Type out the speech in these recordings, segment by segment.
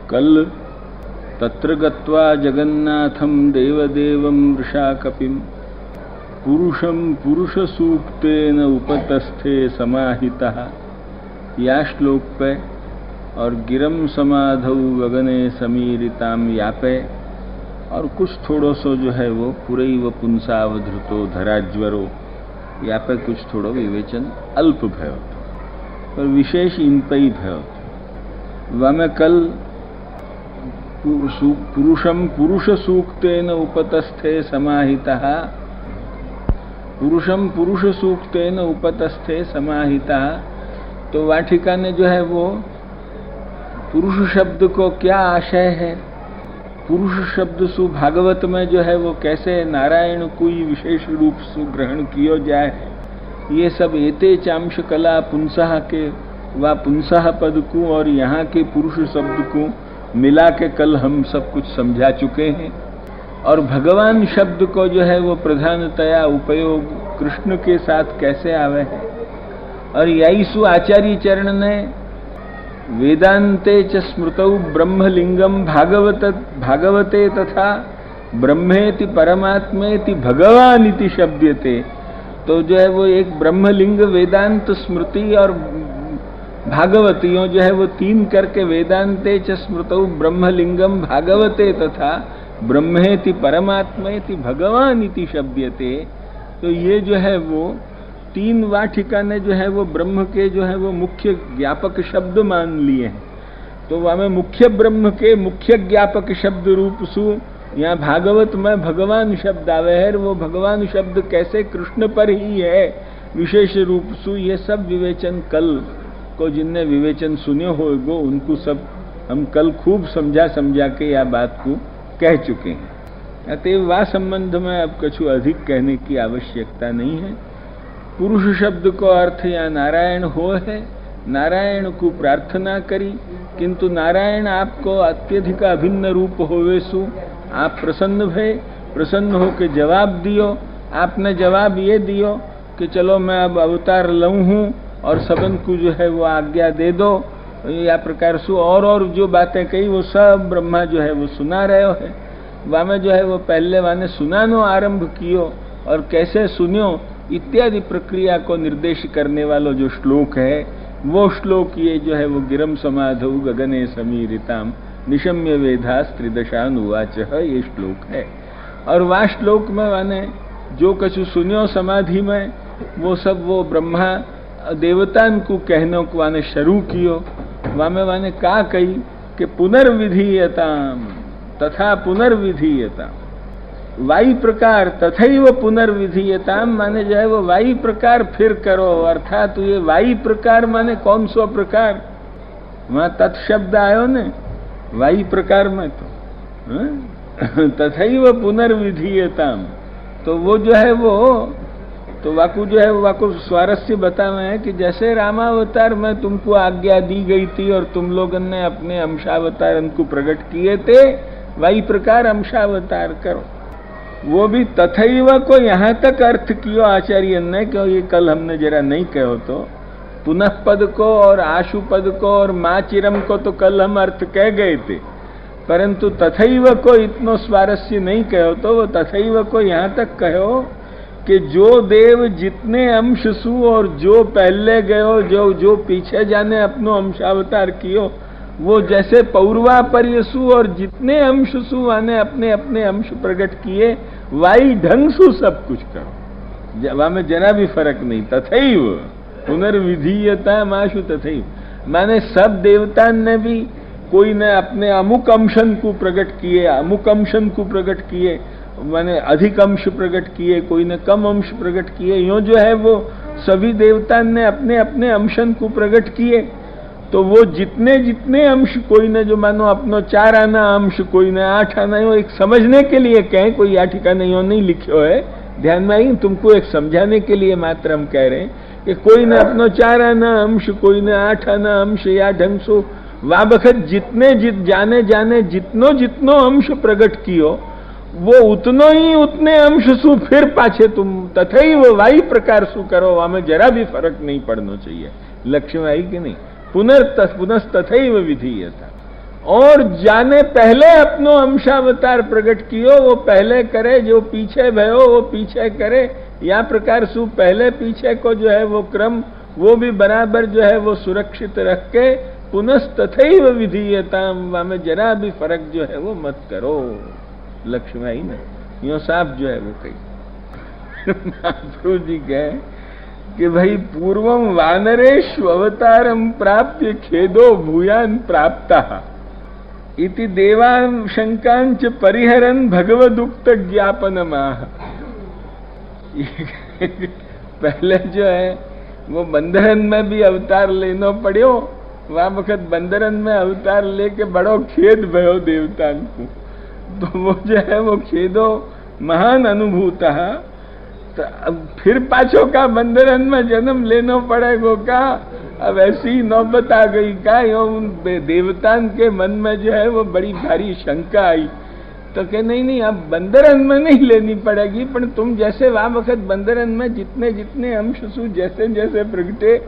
कल तत्र गत्वा जगन्नाथं देवदेवं वृषाकपिं पुरुषं पुरुषसूक्तेन उपतस्थे समाहितः। या श्लोक पे और गिरम समाधौ गगने समीरिताम यापे, और कुछ थोड़ो सो जो है वो पुरैव पुंसावधृतो धराज्वरो, या पे कुछ थोड़ो विवेचन अल्प भयो पर विशेष इन पे ही भयो। वामे कल पुरुषम पुरुष सूक्तेन उपतस्थे समाहितः, पुरुषम पुरुष सूक्तेन उपतस्थे समाहितः। तो वाटिका ने जो है वो पुरुष शब्द को क्या आशय है, पुरुष शब्द सु भागवत में जो है वो कैसे नारायण कोई विशेष रूप से ग्रहण किया जाए, ये सब एते चांश कला पुंसः के व पुंसः पद को और यहाँ के पुरुष शब्द को मिला के कल हम सब कुछ समझा चुके हैं। और भगवान शब्द को जो है वो प्रधानतया उपयोग कृष्ण के साथ कैसे आवे है। और यही सु आचार्य चरण ने वेदांते च स्मृतौ ब्रह्मलिंगम भागवते तथा ब्रह्मेति परमात्मेति भगवान इति शब्दते। तो जो है वो एक ब्रह्मलिंग वेदांत स्मृति और भागवतियों जो है वो तीन करके वेदांते च स्मृतौ ब्रह्मलिंगम भागवते तथा ब्रह्मेति परमात्मेति भगवान इति शब्दते। तो ये जो है वो तीन वाटिका ने जो है वो ब्रह्म के जो है वो मुख्य ज्ञापक शब्द मान लिए हैं। तो वह मुख्य ब्रह्म के मुख्य ज्ञापक शब्द रूप सु यहाँ भागवत में भगवान शब्द आवे है। वो भगवान शब्द कैसे कृष्ण पर ही है विशेष रूप सु, ये सब विवेचन कल को जिनने विवेचन सुने होगो उनको सब हम कल खूब समझा के या बात को कह चुके हैं। अतएव वा संबंध में अब कुछ अधिक कहने की आवश्यकता नहीं है। पुरुष शब्द को अर्थ या नारायण हो है, नारायण को प्रार्थना करी, किंतु नारायण आपको अत्यधिक अभिन्न रूप होवे सु आप प्रसन्न भय, प्रसन्न हो के जवाब दियो। आपने जवाब ये दियो कि चलो मैं अब अवतार लऊं हूं और सबन को जो है वो आज्ञा दे दो, या प्रकार से और जो बातें कही वो सब ब्रह्मा जो है वो सुना रहे है। वामे जो है वो पहले वाने सुनानो आरंभ कियो और कैसे सुनियो इत्यादि प्रक्रिया को निर्देश करने वाला जो श्लोक है वो श्लोक ये जो है वो गिरम समाधौ गगने समीरिताम निशम्य वेदास त्रिदशानुवाच ये श्लोक है। और वह श्लोक में वाने जो कछु सुनियो समाधि में वो सब वो ब्रह्मा देवतान को कहने को वाने शुरू कियो। वामे वाने का कही कि पुनर्विधीयताम तथा पुनर्विधीयताम, वायु प्रकार तथैव पुनर्विधीयताम माने जो है वो वायु प्रकार फिर करो। अर्थात ये वायु प्रकार माने कौन सो प्रकार, वहां तत्शब्द आयो ने वायु प्रकार में तो तथैव पुनर्विधीयताम। तो वो जो है वो तो वाकु जो है वाकु स्वारस्य बतावे हैं कि जैसे रामावतार में तुमको आज्ञा दी गई थी और तुम लोगों ने अपने अंशावतार उनको प्रकट किए थे, वही प्रकार अंशावतार करो। वो भी तथैव को यहाँ तक अर्थ कियो आचार्य ने, क्यों ये कल हमने जरा नहीं कहो तो पुनः पद को और आशु पद को और माँ चिरम को तो कल हम अर्थ कह गए थे, परंतु तथैव को इतनो स्वारस्य नहीं कहो। तो वो तथैव को यहाँ तक कहो कि जो देव जितने अंश सु और जो पहले गयो जो पीछे जाने अपनो अंशावतार कियो, वो जैसे पौर्वापर्य सु और जितने अंश सु आने अपने अपने अंश प्रकट किए, वाई ढंग सु सब कुछ करो, वहां में जरा भी फर्क नहीं। तथैव पुनर्विधीयता माशु तथैव माने सब देवता ने भी कोई ने अपने अमुक अंशन को प्रकट किए, अमुक अंशन को प्रकट किए, माने अधिक अंश प्रकट किए, कोई ने कम अंश प्रकट किए। यूं जो है वो सभी देवता ने अपने अपने अंशन को प्रकट किए। तो वो जितने जितने अंश, कोई ने जो मानो अपनो 4 आना अंश, कोई ने 8 आना, यो एक समझने के लिए कहें, कोई या ठिकाने यो नहीं लिखो है, ध्यान में आई, तुमको एक समझाने के लिए मात्र हम कह रहे हैं कि कोई ने अपनो 4 आना अंश, कोई ने 8 आना अंश, या ढंग सो वा बखत जितने जाने जितनो अंश प्रकट कियो, वो उतनो ही उतने अंश सु फिर पाछे तुम तथैव वाई प्रकार सु करो, वहां जरा भी फर्क नहीं पड़ना चाहिए। लक्ष्य में आई कि नहीं, पुनस्तथैव विधीयता। और जाने पहले अपनो अंशावतार प्रकट कियो, वो पहले करे, जो पीछे भयो वो पीछे करे। या प्रकार सु पहले पीछे को जो है वो क्रम वो भी बराबर जो है वो सुरक्षित रख के पुनस्तथैव विधीयताम, में जरा भी फर्क जो है वो मत करो। लक्ष्मी ने यो साफ जो है वो कही। महाप्रभु जी कहे कि भाई पूर्वम वानरेषु अवतारम प्राप्य खेदो भूयान प्राप्ता इति देवान शंकांच परिहरन भगवदुक्त ज्ञापनमाह। पहले जो है वो बंदरन में भी अवतार लेनो पड़ो, वह वक्त बंदरन में अवतार लेके बड़ो खेद भयो देवतान को, तो वो जो है वो खेदो महान अनुभूता। तो अब फिर पाछो का बंदरन में जन्म लेनो पड़ेगो का। अब ऐसी नौबत आ गई का, यो उन देवतान के मन में जो है वो बड़ी भारी शंका आई। तो कहे नहीं अब बंदरन में नहीं लेनी पड़ेगी, पर तुम जैसे वह वक्त बंदरन में जितने जितने अंश सु जैसे जैसे प्रगटे,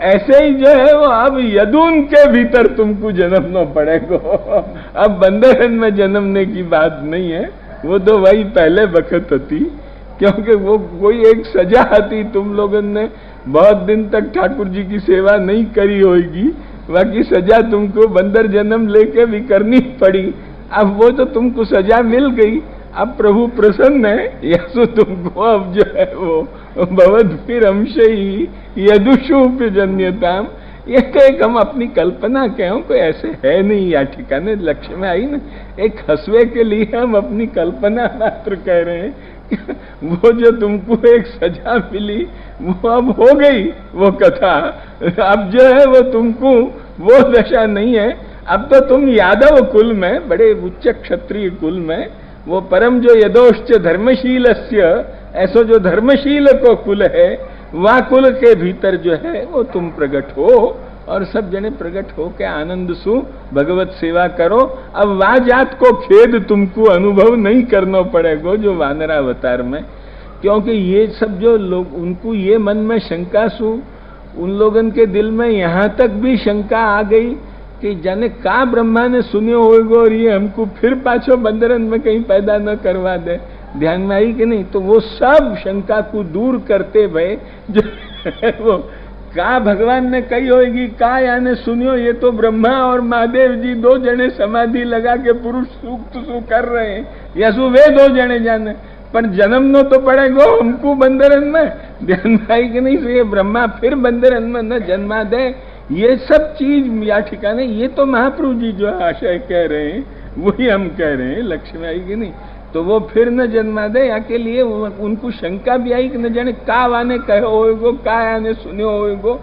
ऐसे ही जो है वो अब यदून के भीतर तुमको जन्मना पड़ेगा। अब बंदरन में जन्मने की बात नहीं है, वो तो वही पहले वक्त होती, क्योंकि वो कोई एक सजा आती। तुम लोगों ने बहुत दिन तक ठाकुर जी की सेवा नहीं करी होगी, बाकी सजा तुमको बंदर जन्म लेके भी करनी पड़ी। अब वो तो तुमको सजा मिल गई, अब प्रभु प्रसन्न है, यसु तुमको अब जो है वो भवद फिर अंशे ही यदुषुप्यजन्यताम। ये तो एक हम अपनी कल्पना कहें, कोई ऐसे है नहीं या ठिकाने लक्ष्य में आई ना, एक हंसवे के लिए हम अपनी कल्पना मात्र कह रहे हैं। वो जो तुमको एक सजा मिली वो अब हो गई वो कथा, अब जो है वो तुमको वो दशा नहीं है। अब तो तुम यादव कुल में, बड़े उच्च क्षत्रिय कुल में, वो परम जो यदोश्च धर्मशीलस्य, ऐसो जो धर्मशील को कुल है, वह कुल के भीतर जो है वो तुम प्रकट हो, और सब जने प्रकट हो के आनंद सु भगवत सेवा करो। अब वह जात को खेद तुमको अनुभव नहीं करना पड़ेगा जो वानरावतार में, क्योंकि ये सब जो लोग उनको ये मन में शंका सु, उन लोगन के दिल में यहाँ तक भी शंका आ गई कि जाने का ब्रह्मा ने सुनियो होगा और ये हमको फिर पाछो बंदरन में कहीं पैदा न करवा दे। ध्यान में आई कि नहीं? तो वो सब शंका को दूर करते भय जो वो का भगवान ने कही होगी का याने सुनियो, ये तो ब्रह्मा और महादेव जी दो जने समाधि लगा के पुरुष सूक्त सु कर रहे हैं, या सु वे दो जने जाने, पर जन्म नो तो पड़ेगो हमको बंदरन में। ध्यान में आई कि नहीं? ये ब्रह्मा फिर बंदरन में न जन्मा दे, ये सब चीज या ठिकाने, ये तो महाप्रभु जी जो आशय कह रहे हैं वही हम कह रहे हैं। लक्ष्य में आई कि नहीं? तो वो फिर न जन्मा दे, या के लिए उनको शंका भी आई कि न जाने का वाने कहो होगो, का आने सुनो होगो।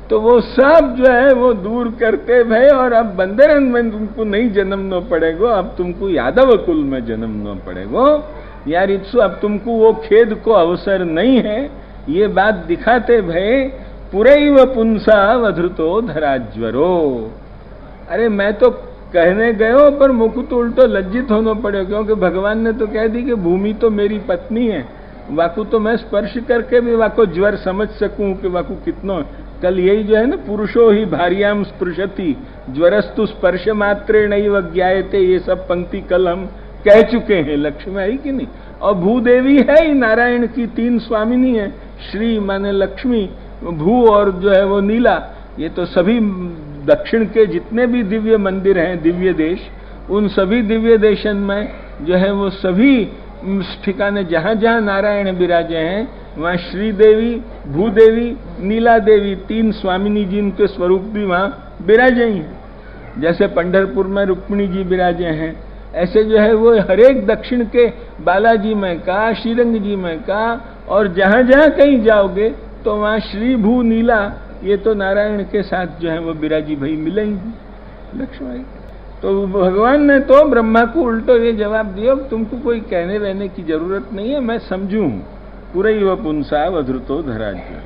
तो वो सब जो है वो दूर करते भय, और अब बंदरन में तुमको नहीं जन्मना पड़ेगो, अब तुमको यादव कुल में जन्मना पड़ेगो। यार इत्सु अब तुमको वो खेद को अवसर नहीं है, ये बात दिखाते भय पुरैव पुंसा वधृतो धराज्वरो। अरे मैं तो कहने गयो पर मुख तो उल्टो लज्जित होना पड़े, क्योंकि भगवान ने तो कह दी कि भूमि तो मेरी पत्नी है, वाकु तो मैं स्पर्श करके भी वाको ज्वर समझ सकूं कि वाकु कितना। कल यही जो है ना, पुरुषो ही भार्याम स्पृशति ज्वरस्तु स्पर्श मात्रे नैव ज्ञायते, ये सब पंक्ति कल हम कह चुके हैं। लक्ष्मी आई कि नहीं? और भूदेवी है ही नारायण की तीन स्वामिनी है, श्री माने लक्ष्मी, भू और जो है वो नीला। ये तो सभी दक्षिण के जितने भी दिव्य मंदिर हैं, दिव्य देश, उन सभी दिव्य देशन में जो है वो सभी ठिकाने जहां जहां नारायण विराजे हैं, वहां श्रीदेवी, भूदेवी, नीला देवी, तीन स्वामिनी जी उनके स्वरूप भी वहां विराजे ही हैं। जैसे पंढरपुर में रुक्मिणी जी विराजे हैं, ऐसे जो है वो हरेक दक्षिण के बालाजी में का, श्रीरंग जी में का, और जहां जहां कहीं जाओगे तो वहां श्री भू नीला ये तो नारायण के साथ जो है वो बिराजी भाई मिलेंगी। लक्ष्मी तो भगवान ने तो ब्रह्मा को उल्टो ये जवाब दिया, तुमको कोई कहने रहने की जरूरत नहीं है, मैं समझू पुरैव पुंसा वधृतो धराज्य।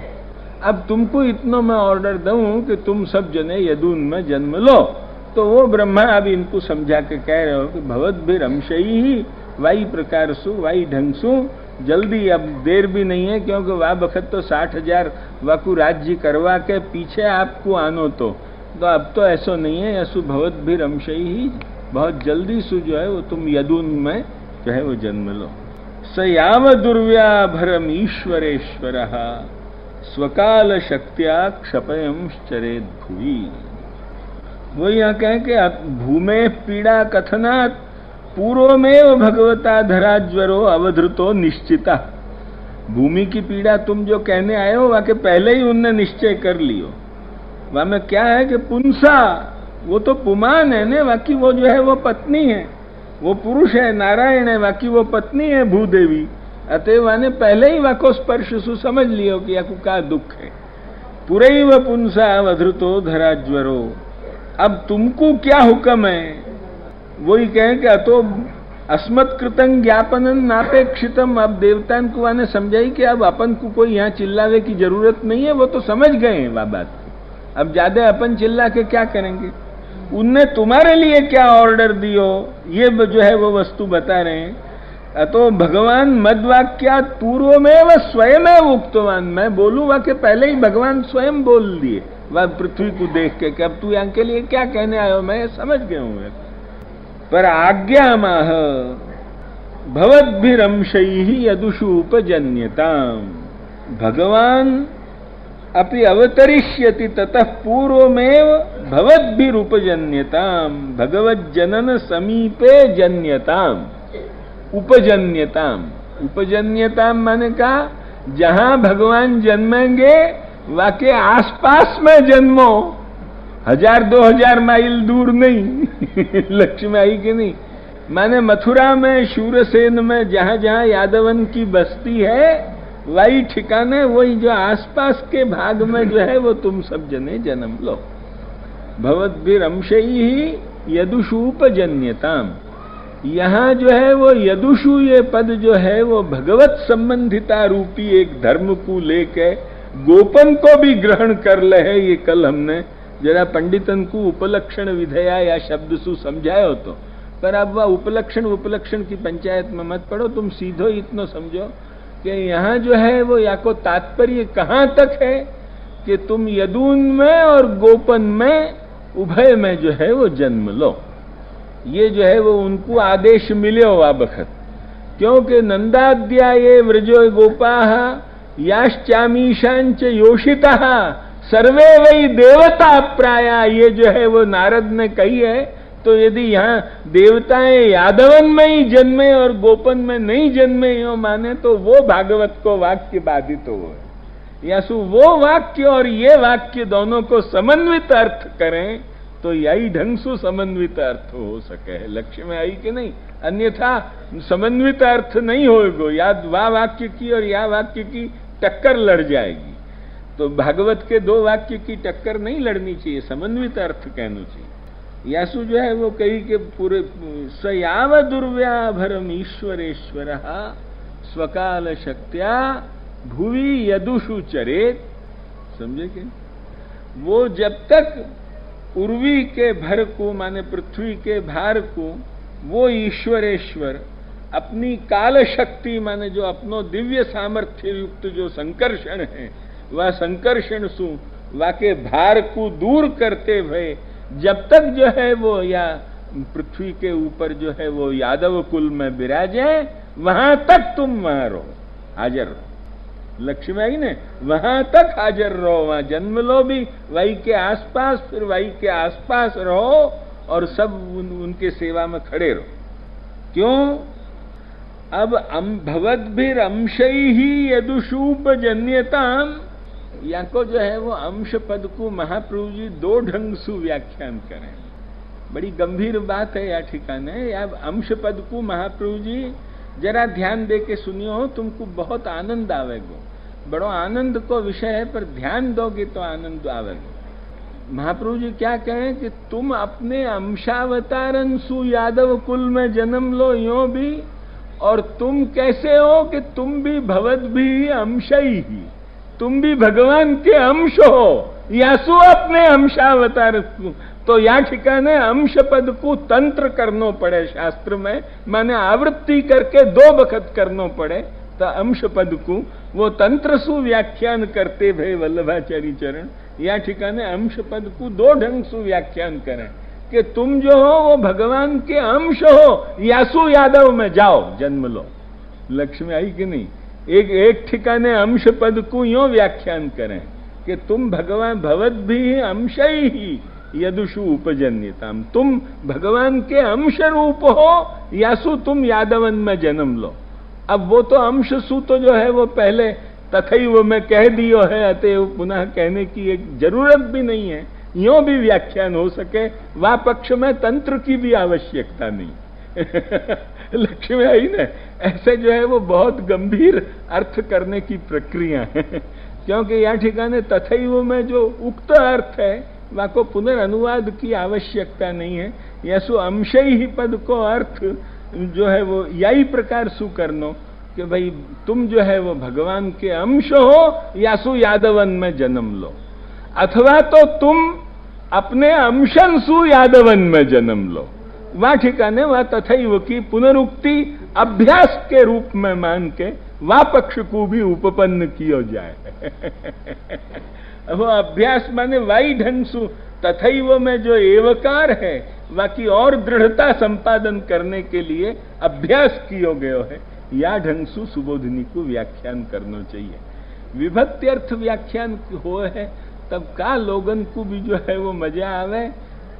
अब तुमको इतना मैं ऑर्डर दूं कि तुम सब जने यदून में जन्म लो। तो वो ब्रह्मा अब इनको समझा के कह रहे हो कि भवद भी रमशई ही वाई प्रकार सु वाई ढंग सु, जल्दी अब देर भी नहीं है, क्योंकि वह वक्त तो 60,000 वाकु राज्य करवा के पीछे आपको आनो तो तो अब तो ऐसा नहीं है, यसु भवत भी रमशई ही, बहुत जल्दी से जो है वो तुम यदुन में जो है वो जन्म लो। स याव दुर्व्याभरम ईश्वरेश्वर स्वकाल शक्त्या क्षपयंश्चरेद भुवि। वो यहाँ कहें कि भूमे पीड़ा कथनात् पूर्वमेव भगवता धराज्वरो अवधृतो निश्चिता। भूमि की पीड़ा तुम जो कहने आए हो वहां के पहले ही उनने निश्चय कर लियो। वहां में क्या है कि पुंसा, वो तो पुमान है ने, बाकी वो जो है वो पत्नी है, वो पुरुष है नारायण है, बाकी वो पत्नी है भूदेवी। अतएव वाने पहले ही वाको स्पर्श सु समझ लियो कि याकू का दुख है। पुरैव पुंसा अवधृतो धराज्वरो। अब तुमको क्या हुक्म है? वही कहें कि अतो अस्मत्कृतं ज्ञापनन नापेक्षितम। अब देवतान को वाने समझाई कि अब अपन को कोई यहाँ चिल्लावे की जरूरत नहीं है, वो तो समझ गए हैं वह बात को। अब ज्यादा अपन चिल्ला के क्या करेंगे? उनने तुम्हारे लिए क्या ऑर्डर दियो ये जो है वो वस्तु बता रहे हैं। अतो भगवान मद्वाक्यात पूर्वमेव स्वयमेव उक्तवान। मैं बोलूंगा कि पहले ही भगवान स्वयं बोल दिए वह पृथ्वी को देख के कि अब तू यहाँ के लिए क्या कहने आयो, मैं समझ गया हूं। पर आज्ञा माह भवद्भिरंशैः यदुषु उपजन्यताम्। भगवान अपि अवतरिष्यति ततः पूर्वमेव भवद्भिरुपजन्यताम्। भगवज्जनन समीपे जन्यताम्। उपजन्यताम्, उपजन्यताम् माने कहा जहां भगवान जन्मेंगे वाके आसपास में जन्मो, 1000-2000 माइल दूर नहीं। लक्ष्य में आई कि नहीं? माने मथुरा में शूरसेन में जहां जहां यादवन की बस्ती है वही ठिकाने, वही जो आसपास के भाग में जो है वो तुम सब जने जन्म लो। भवद्भिरंशैः यदुषूपजन्यताम्। यहाँ जो है वो यदुषु ये पद जो है वो भगवत संबंधिता रूपी एक धर्म को लेके गोपन को भी ग्रहण कर ले है। ये कल हमने जरा पंडितन को उपलक्षण विधेया या शब्द सु समझायो तो, पर अब वह उपलक्षण की पंचायत में मत पड़ो। तुम सीधो इतना समझो कि यहाँ जो है वो या को तात्पर्य कहाँ तक है कि तुम यदून में और गोपन में उभय में जो है वो जन्म लो। ये जो है वो उनको आदेश मिले हो आ बखत, क्योंकि नंदाद्या ये व्रजो गोपाः याश्चामीशांच योषिताः सर्वे वही देवता प्राया। ये जो है वो नारद ने कही है। तो यदि यहाँ देवताएं यादवन में ही जन्मे और गोपन में नहीं जन्मे यो माने तो वो भागवत को वाक्य बाधित हो। या सु वो वाक्य और ये वाक्य दोनों को समन्वित अर्थ करें तो यही ढंग से समन्वित अर्थ हो सके। लक्ष्य में आई कि नहीं? अन्यथा समन्वित अर्थ नहीं होगा। याद वाह वाक्य की और या वाक्य की टक्कर लड़ जाएगी। तो भागवत के दो वाक्य की टक्कर नहीं लड़नी चाहिए, समन्वित अर्थ कहना चाहिए। यासु जो है वो कही के पूरे स याव दुर्व्याभरम ईश्वरेश्वर स्वकाल शक्त्या भुवि यदुषु चरेत। समझे कि वो जब तक उर्वी के भर को माने पृथ्वी के भार को वो ईश्वरेश्वर अपनी काल शक्ति माने जो अपनो दिव्य सामर्थ्य युक्त जो संकर्षण है वह संकर्षण सु वाके भार को दूर करते हुए जब तक जो है वो या पृथ्वी के ऊपर जो है वो यादव कुल में विराजे वहां तक तुम वहां रहो, हाजिर रहो। लक्ष्य में आई ने वहां तक हाजिर रहो, वहां जन्म लो भी वही के आसपास, फिर वही के आसपास रहो और सब उनके सेवा में खड़े रहो। क्यों? अब भवद्भिर अंशैः यदुषूपजन्यताम्। या को जो है वो अंश पद को महाप्रभु जी दो ढंग से व्याख्यान करें। बड़ी गंभीर बात है या ठिकाने। या अंश पद को महाप्रभु जी जरा ध्यान दे के सुनियो, तुमको बहुत आनंद आवेगो। बड़ो आनंद को विषय है, पर ध्यान दोगे तो आनंद आवेगो। महाप्रभु जी क्या कहें कि तुम अपने अंशावतारन सु यादव कुल में जन्म लो यो भी, और तुम कैसे हो कि तुम भी भवद भी अंशई ही, तुम भी भगवान के अंश हो। यासु अपने अंशावतार तो या ठिकाने अंश पद को तंत्र करनो पड़े शास्त्र में, माने आवृत्ति करके दो बखत करनो पड़े। तो अंश पद को वो तंत्र सु व्याख्यान करते भय वल्लभाचार्य चरण या ठिकाने अंश पद को दो ढंग से व्याख्यान करें कि तुम जो हो वो भगवान के अंश हो, यासु यादव में जाओ जन्म लो। लक्ष्मी आई कि नहीं? एक ठिकाने अंश पद को यो व्याख्यान करें कि तुम भगवान भवत भी अंश ही यदुषु उपजन्यताम, तुम भगवान के अंश रूप हो, यासु तुम यादवन में जन्म लो। अब वो तो अंश सु तो जो है वो पहले तथैव में कह दियो है, अतएव पुनः कहने की एक जरूरत भी नहीं है। यो भी व्याख्यान हो सके, वह पक्ष में तंत्र की भी आवश्यकता नहीं। लक्ष्मी आई ना, ऐसे जो है वो बहुत गंभीर अर्थ करने की प्रक्रिया है। क्योंकि यह ठिकाने तथैव में जो उक्त अर्थ है वह को पुनर्नुवाद की आवश्यकता नहीं है। यसु अंशई ही पद को अर्थ जो है वो यही प्रकार सु करनो कि भाई तुम जो है वो भगवान के अंश हो, यासु यादवन में जन्म लो, अथवा तो तुम अपने अंशन सु यादवन में जन्म लो। वह ठिकाने वह तथैव की पुनरुक्ति अभ्यास के रूप में मान के वह पक्ष को भी उपपन्न किया जाए। वो अभ्यास माने वाई ढंग सु तथैव में जो एवकार है बाकी और दृढ़ता संपादन करने के लिए अभ्यास किया गयो है, या ढंग सु सुबोधिनी को व्याख्यान करना चाहिए। विभक्त्यर्थ व्याख्यान हो है तब का लोगन को भी जो है वो मजा आवे,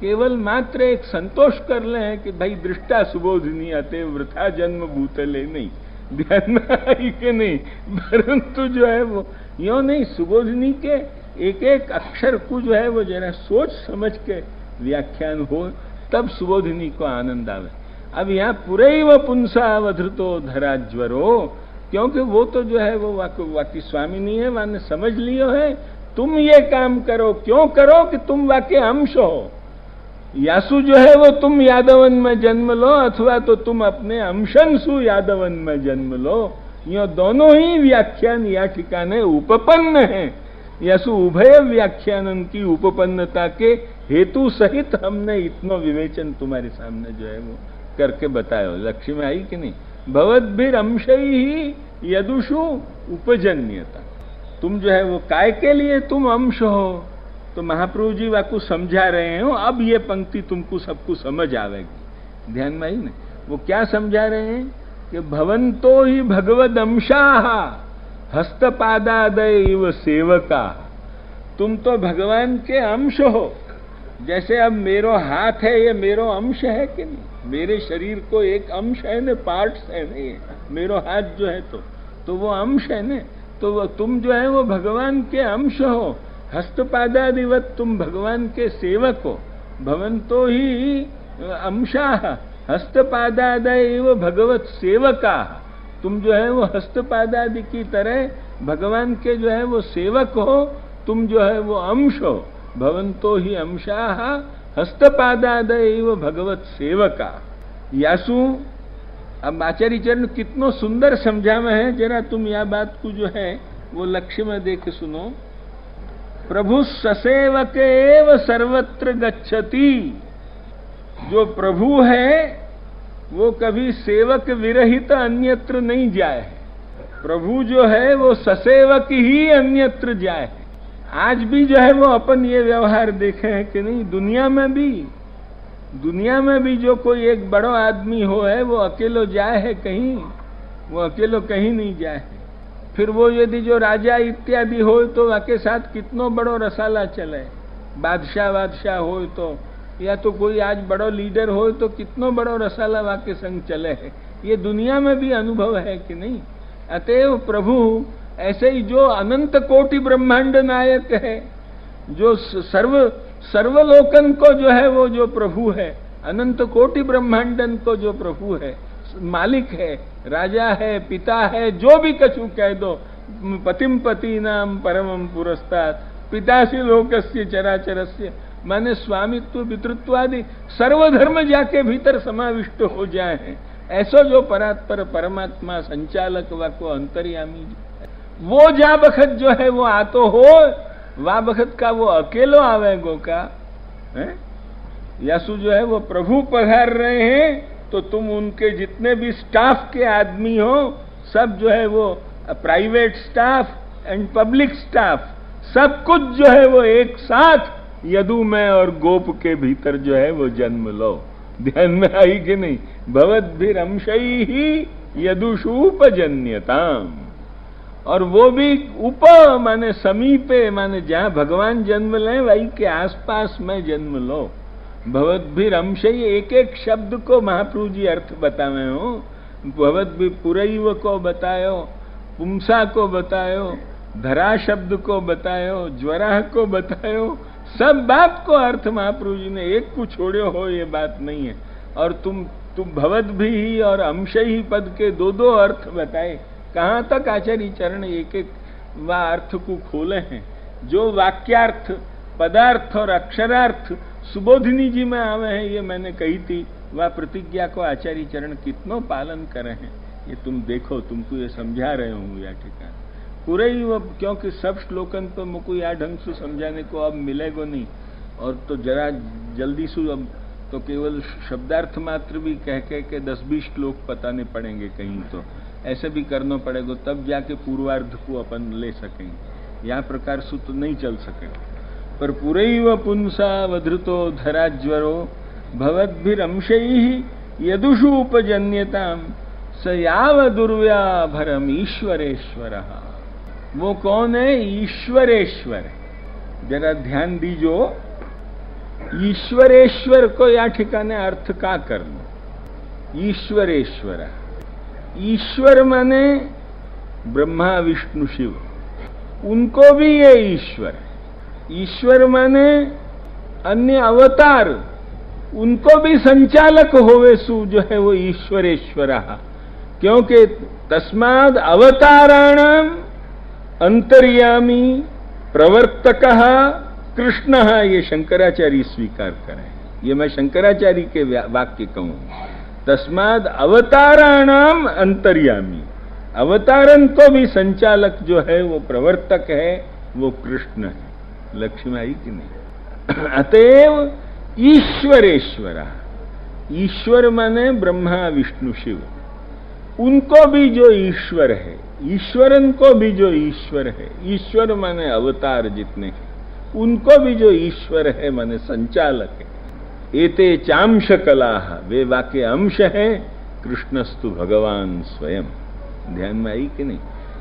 केवल मात्र एक संतोष कर ले कि भाई दृष्टा सुबोधिनी अतः वृथा जन्म भूतले नहीं, ध्यान में आई के नहीं, परंतु जो है वो यो नहीं, सुबोधिनी के एक एक अक्षर को जो है वो जरा सोच समझ के व्याख्यान हो, तब सुबोधिनी को आनंद आवे। अब यहाँ पूरे ही वो पुंसा अवधृतो धराज्वरो, क्योंकि वो तो जो है वो वाकी स्वामिनी है, वाने समझ लियो है तुम ये काम करो, क्यों करो कि तुम वाके अंश हो। यासु जो है वो तुम यादवन में जन्म लो, अथवा तो तुम अपने अंशन सु यादवन में जन्म लो। यो दोनों ही व्याख्यान या ठिकाने उपपन्न है। यासु उभय व्याख्यानन की उपपन्नता के हेतु सहित हमने इतना विवेचन तुम्हारे सामने जो है वो करके बतायो। लक्ष्य में आई कि नहीं? भवद्भिर अंशै ही यदुषु उपजन्यता, तुम जो है वो काय के लिए तुम अंश हो, तो महाप्रभु जी वाकु समझा रहे हो। अब ये पंक्ति तुमको सबको समझ आवेगी, ध्यान में आई ना। वो क्या समझा रहे हैं कि भवंतो ही भगवद अंशाः हस्तपादादयैव सेवका, तुम तो भगवान के अंश हो। जैसे अब मेरो हाथ है, ये मेरो अंश है कि नहीं? मेरे शरीर को एक अंश है ना, पार्ट्स है ना, ये मेरो हाथ जो है तो वो अंश है ना। तो वो तुम जो है वो भगवान के अंश हो, हस्तपादादिवत तुम भगवान के सेवक हो। भवंतो ही अंशाः हस्तपादादयैव भगवत सेवका, तुम जो है वो हस्तपादादि की तरह भगवान के जो है वो सेवक हो, तुम जो है वो अंश हो। भवंतो ही अंशाः हस्तपादादयैव भगवत सेवका। यासु अब आचार्य चरण कितनो सुंदर समझा में है, जरा तुम यह बात को जो है वो लक्ष्य में देख सुनो। प्रभु ससेवक एव सर्वत्र गच्छति, जो प्रभु है वो कभी सेवक विरहित अन्यत्र नहीं जाए। प्रभु जो है वो ससेवक ही अन्यत्र जाए। आज भी जो है वो अपन ये व्यवहार देखे हैं कि नहीं, दुनिया में भी जो कोई एक बड़ो आदमी हो है वो अकेलो जाए है कहीं, वो अकेलो कहीं नहीं जाए है। फिर वो यदि जो राजा इत्यादि हो तो वाके साथ कितनो बड़ो रसाला चले, बादशाह हो तो, या तो कोई आज बड़ो लीडर हो तो कितनो बड़ो रसाला वाके संग चले है। ये दुनिया में भी अनुभव है कि नहीं। अतएव प्रभु ऐसे ही जो अनंत कोटि ब्रह्मांड नायक है, जो सर्वलोकन को जो है वो जो प्रभु है, अनंत कोटि ब्रह्मांडन को जो प्रभु है, मालिक है, राजा है, पिता है, जो भी कछु कह दो, पतिम पति नाम परमम पुरस्तात् पितासी लोकस्य चराचरस्य, माने स्वामित्व पितृत्वादि सर्वधर्म जाके भीतर समाविष्ट हो जाए हैं। ऐसा जो परात्पर परमात्मा संचालक व को अंतर्यामी वो जा बखत जो है वो आतो हो, वा बखत का वो अकेलो आवेगो का है। यासु जो है वो प्रभु पधार रहे हैं तो तुम उनके जितने भी स्टाफ के आदमी हो सब जो है वो private staff and public staff, सब कुछ जो है वो एक साथ यदु में और गोप के भीतर जो है वो जन्म लो। ध्यान में आई कि नहीं? भवद्भिरंशई ही यदुषूपजन्यताम, और वो भी उप माने समीपे, माने जहां भगवान जन्म लें वही के आसपास में जन्म लो। भवद्भिरंशई, एक एक शब्द को महाप्रभु जी अर्थ बतावे हो। भवद्भि पुरैव को बतायो, पुंसा को बतायो, धरा शब्द को बतायो, ज्वरा को बतायो, सब बात को अर्थ महाप्रभु जी ने एक को छोड़ो हो, ये बात नहीं है। और तुम भवद भी और अंशही पद के दो दो अर्थ बताए। कहाँ तक आचार्य चरण एक एक वह अर्थ को खोले हैं। जो वाक्यार्थ, पदार्थ और अक्षरार्थ सुबोधिनी जी में आवे हैं, ये मैंने कही थी, वह प्रतिज्ञा को आचार्य चरण कितनों पालन करे हैं, ये तुम देखो, तुमको ये समझा रहे हूँ या ठिकाना पूरे ही वो, क्योंकि सब श्लोकन तो मुझको या ढंग से समझाने को अब मिलेगा नहीं, और तो जरा जल्दी से अब तो केवल शब्दार्थ मात्र भी कह के 10-20 श्लोक बताने पड़ेंगे कहीं, तो ऐसे भी करना पड़ेगा, तब जाके पूर्वार्ध को अपन ले सकेंगे। यहाँ प्रकार से तो नहीं चल सकेगा। पर पूरे ही वह पुंसा वधृतो धराज्वरो भवद्भिरंशैः यदुषु उपजन्यताम स याव दुर्व्याभरम ईश्वरेश्वरः। वो कौन है? ईश्वरेश्वर। जरा ध्यान दीजो, ईश्वरेश्वर को या ठिकाने अर्थ का करना। ईश्वरेश्वर, ईश्वर माने ब्रह्मा विष्णु शिव, उनको भी ये ईश्वर। ईश्वर माने अन्य अवतार, उनको भी संचालक होवे सु जो है वो ईश्वरेश्वर। क्योंकि तस्माद अवताराणाम अंतर्यामी प्रवर्तकः कृष्णः, ये शंकराचार्य स्वीकार करें। ये मैं शंकराचार्य के वाक्य कहूं। तस्माद अवताराणाम अंतर्यामी, अवतारन को भी संचालक जो है वो प्रवर्तक है, वो कृष्ण है। लक्ष्मी आई कि नहीं? अतएव ईश्वरेश्वर, ईश्वर माने ब्रह्मा विष्णु शिव, उनको भी जो ईश्वर है, ईश्वरन को भी जो ईश्वर है, ईश्वर माने अवतार जितने हैं, उनको भी जो ईश्वर है माने संचालक है। एते चांश कला, वे वाक्य अंश है, कृष्णस्तु भगवान स्वयं। ध्यान में आई कि नहीं?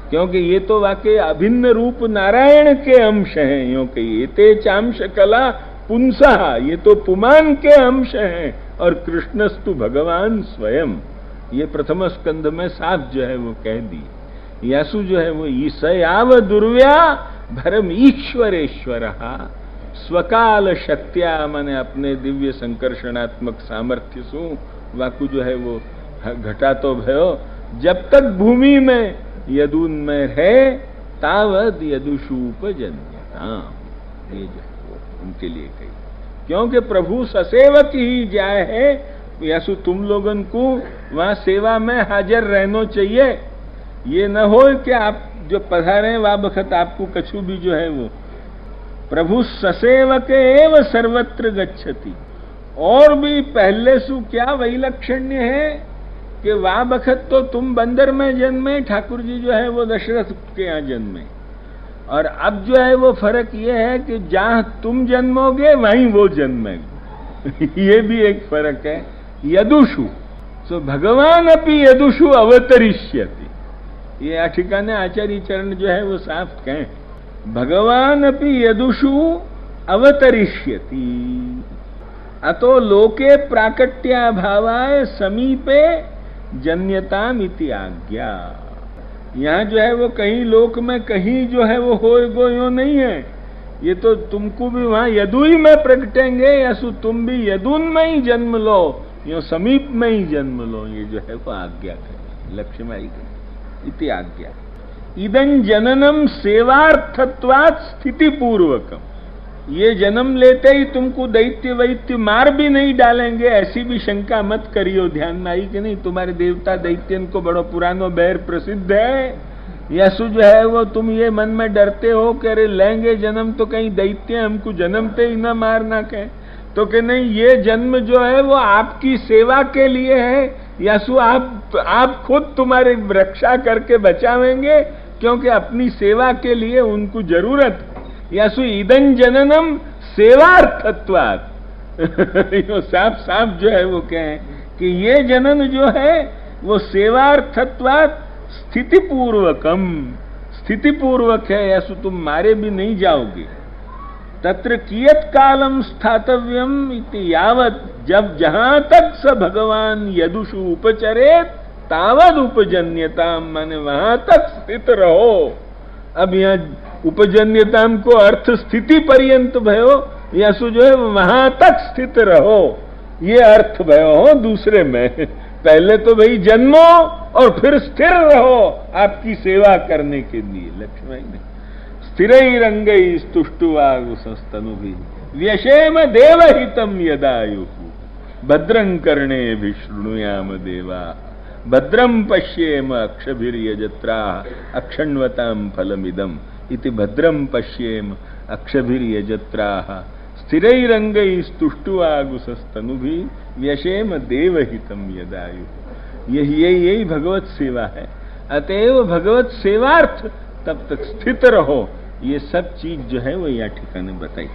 क्योंकि ये तो वाक्य अभिन्न रूप नारायण के अंश हैं। यो कि एते चांश कला पुंसा, ये तो पुमान के अंश हैं, और कृष्णस्तु भगवान स्वयं, ये प्रथम स्कंध में साफ जो है वो कह दी। यासु जो है वो ईसयाव दुर्व्या भरम ईश्वरेश्वर स्वकाल शक्त्या, माने अपने दिव्य संकर्षणात्मक सामर्थ्य सु वाकु जो है वो घटा तो भयो। जब तक भूमि में यदुन में रहे तावद यदुषूपजन्यता, ये जो है वो उनके लिए कही। क्योंकि प्रभु ससेवक ही जाए है, यासु तुम लोगन को वहां सेवा में हाजिर रहना चाहिए। ये न हो कि आप जो पधारे वह बखत आपको कछु भी जो है वो, प्रभु ससेवक एव सर्वत्र गच्छति। और भी पहले सु क्या वैलक्षण्य है कि वह बखत तो तुम बंदर में जन्मे, ठाकुर जी जो है वो दशरथ के यहाँ जन्मे, और अब जो है वो फर्क ये है कि जहां तुम जन्मोगे वहीं वो जन्मेगा। ये भी एक फर्क है। यदुषु, सो भगवान अपि यदुषु अवतरिष्यति, ये ठिकाने आचार्य चरण जो है वो साफ कहें, भगवान अपि यदुषु अवतरिष्यति। अतो लोके प्राकट्याभावाय समीपे जन्यतामिति आज्ञा। यहाँ जो है वो कहीं लोक में कहीं जो है वो होएगो यो नहीं है, ये तो तुमको भी वहां यदुई में प्रकटेंगे, या सु तुम भी यदुन में ही जन्म लो, यो समीप में ही जन्म लो। ये जो है वो आज्ञा है। लक्ष्मी इति आज्ञा। इदं जननम सेवार्थत्वात् स्थिति पूर्वकम, ये जन्म लेते ही तुमको दैत्य वैत्य मार भी नहीं डालेंगे, ऐसी भी शंका मत करियो। ध्यान में आई कि नहीं? तुम्हारे देवता दैत्यन को बड़ो पुरानो बैर प्रसिद्ध है, यसु जो है वो तुम ये मन में डरते हो कि अरे लेंगे जन्म तो कहीं दैत्य हमको जन्मते ही न मार ना कहे, तो कि नहीं, ये जन्म जो है वो आपकी सेवा के लिए है, यासु आप खुद तुम्हारी रक्षा करके बचावेंगे, क्योंकि अपनी सेवा के लिए उनको जरूरत। यासु इदं जननम सेवार्थत्वात् साफ साफ जो है वो कहें कि ये जनन जो है वो सेवार्थत्वात् स्थितिपूर्वकम, स्थितिपूर्वक है। यासु तुम मारे भी नहीं जाओगे। तत्र कियत कालम स्थातव्यम इति यावत, जब जहां तक स भगवान यदुषु उपचरेत तावद उपजन्यताम, माने वहां तक स्थित रहो। अब यहाँ उपजन्यताम को अर्थ स्थिति पर्यंत भयो, यसु जो है वहां तक स्थित रहो, ये अर्थ भयो हो दूसरे में। पहले तो भाई जन्मो और फिर स्थिर रहो आपकी सेवा करने के लिए। लक्ष्मण ने स्थिरैरंगै स्तुष्टुवागुसस्तनुभिः व्यशेम देवहितं यदायुः भद्रं कर्णेभिः शृणुयाम देवा भद्रं पश्येम अक्षभिर्यजत्राः अक्षण्वतां फलमिदम् इति भद्रं पश्येम अक्षभिर्यजत्राः स्थिरैरंगै स्तुष्टुवागुसस्तनुभिः व्यशेम देवहितं यदायुः। यही भगवत सेवा है। अतएव भगवत सेवार्थ तब तक स्थित रहो। ये सब चीज जो है वो यहाँ ठिकाने बताई।